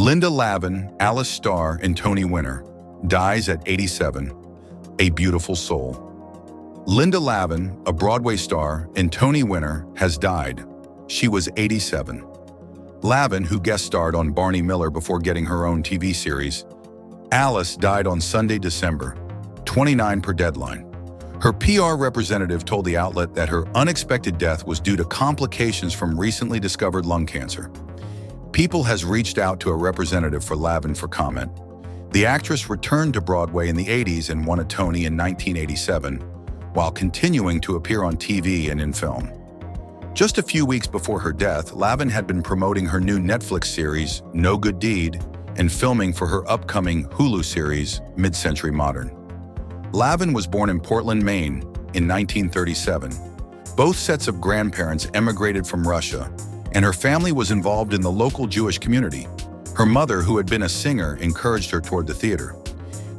Linda Lavin, Alice star and Tony winner, dies at 87, a beautiful soul. Linda Lavin, a Broadway star and Tony winner, has died. She was 87. Lavin, who guest starred on Barney Miller before getting her own TV series. Alice died on Sunday, December 29 per Deadline. Her PR representative told the outlet that her unexpected death was due to complications from recently discovered lung cancer. People has reached out to a representative for Lavin for comment. The actress returned to Broadway in the 80s and won a Tony in 1987, while continuing to appear on TV and in film. Just a few weeks before her death, Lavin had been promoting her new Netflix series, No Good Deed, and filming for her upcoming Hulu series, Mid-Century Modern. Lavin was born in Portland, Maine, in 1937. Both sets of grandparents emigrated from Russia, and her family was involved in the local Jewish community. Her mother, who had been a singer, encouraged her toward the theater.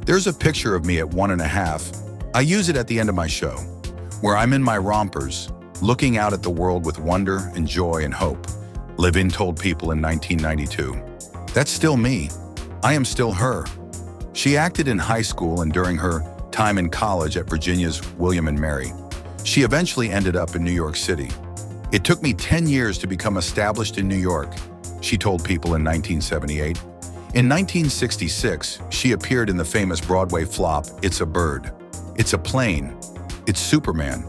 There's a picture of me at 1.5. I use it at the end of my show, where I'm in my rompers, looking out at the world with wonder and joy and hope, Lavin told People in 1992. That's still me. I am still her. She acted in high school and during her time in college at Virginia's William and Mary. She eventually ended up in New York City. It took me 10 years to become established in New York, she told People in 1978. In 1966, she appeared in the famous Broadway flop, It's a Bird, It's a Plane, It's Superman.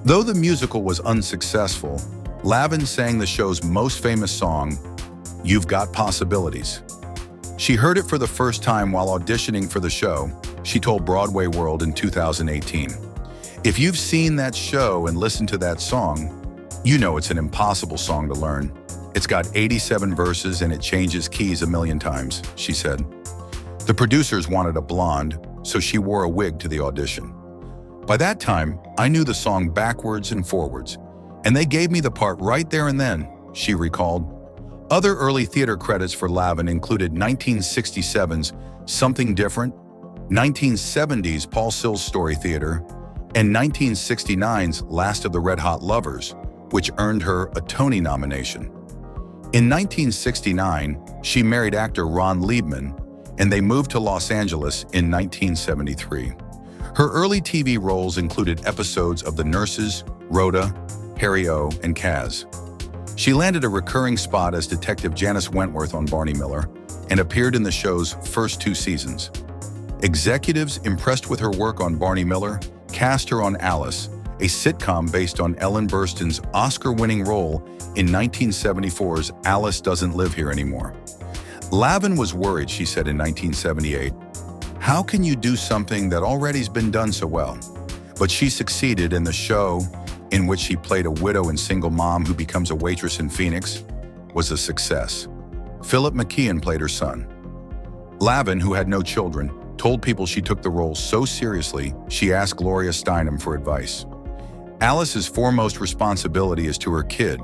Though the musical was unsuccessful, Lavin sang the show's most famous song, You've Got Possibilities. She heard it for the first time while auditioning for the show, she told Broadway World in 2018. If you've seen that show and listened to that song, you know it's an impossible song to learn. It's got 87 verses and it changes keys a million times, she said. The producers wanted a blonde, so she wore a wig to the audition. By that time, I knew the song backwards and forwards, and they gave me the part right there and then, she recalled. Other early theater credits for Lavin included 1967's Something Different, 1970's Paul Sills Story Theater, and 1969's Last of the Red Hot Lovers, which earned her a Tony nomination. In 1969, she married actor Ron Liebman, and they moved to Los Angeles in 1973. Her early TV roles included episodes of The Nurses, Rhoda, Harry O, and Kaz. She landed a recurring spot as Detective Janice Wentworth on Barney Miller and appeared in the show's first 2 seasons. Executives impressed with her work on Barney Miller cast her on Alice, a sitcom based on Ellen Burstyn's Oscar-winning role in 1974's Alice Doesn't Live Here Anymore. Lavin was worried, she said in 1978. How can you do something that already's been done so well? But she succeeded, in the show, in which she played a widow and single mom who becomes a waitress in Phoenix, was a success. Philip McKeon played her son. Lavin, who had no children, told People she took the role so seriously, she asked Gloria Steinem for advice. Alice's foremost responsibility is to her kid,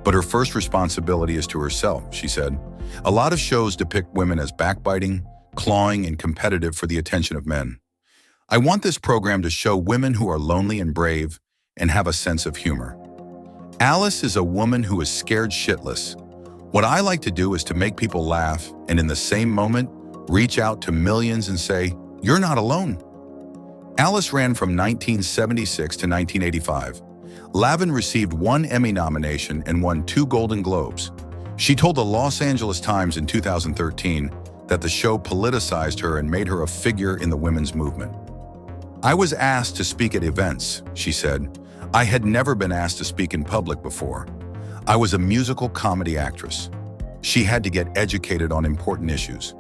but her first responsibility is to herself, she said. A lot of shows depict women as backbiting, clawing, and competitive for the attention of men. I want this program to show women who are lonely and brave and have a sense of humor. Alice is a woman who is scared shitless. What I like to do is to make people laugh and in the same moment, reach out to millions and say, you're not alone. Alice ran from 1976 to 1985. Lavin received 1 Emmy nomination and won 2 Golden Globes. She told the Los Angeles Times in 2013 that the show politicized her and made her a figure in the women's movement. I was asked to speak at events, she said. I had never been asked to speak in public before. I was a musical comedy actress. She had to get educated on important issues.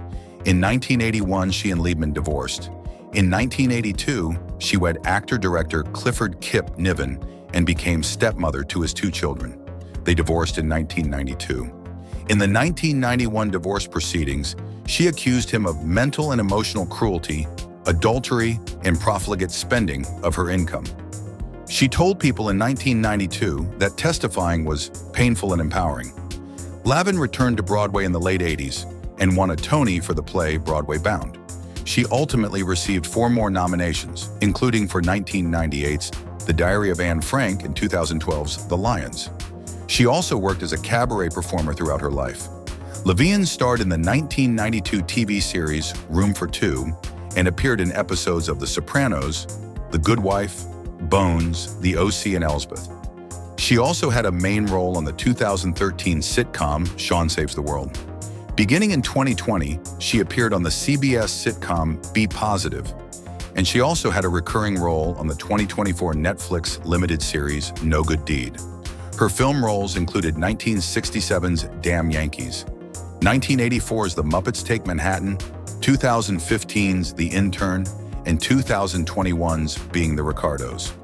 In 1981, she and Liebman divorced. In 1982, she wed actor-director Clifford Kip Niven and became stepmother to his 2 children. They divorced in 1992. In the 1991 divorce proceedings, she accused him of mental and emotional cruelty, adultery, and profligate spending of her income. She told People in 1992 that testifying was painful and empowering. Lavin returned to Broadway in the late 80s and won a Tony for the play Broadway Bound. She ultimately received 4 more nominations, including for 1998's The Diary of Anne Frank and 2012's The Lions. She also worked as a cabaret performer throughout her life. Lavin starred in the 1992 TV series Room for Two and appeared in episodes of The Sopranos, The Good Wife, Bones, The O.C. and Elsbeth. She also had a main role on the 2013 sitcom Sean Saves the World. Beginning in 2020, she appeared on the CBS sitcom Be Positive, and she also had a recurring role on the 2024 Netflix limited series No Good Deed. Her film roles included 1967's Damn Yankees, 1984's The Muppets Take Manhattan, 2015's The Intern, and 2021's Being the Ricardos.